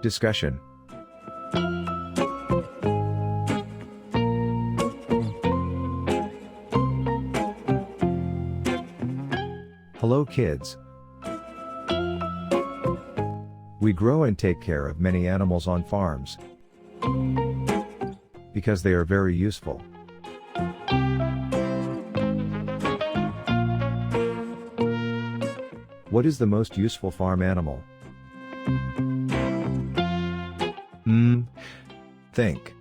Discussion. Hello kids. We grow and take care of many animals on farms because they are very useful. What is the most useful farm animal? Think.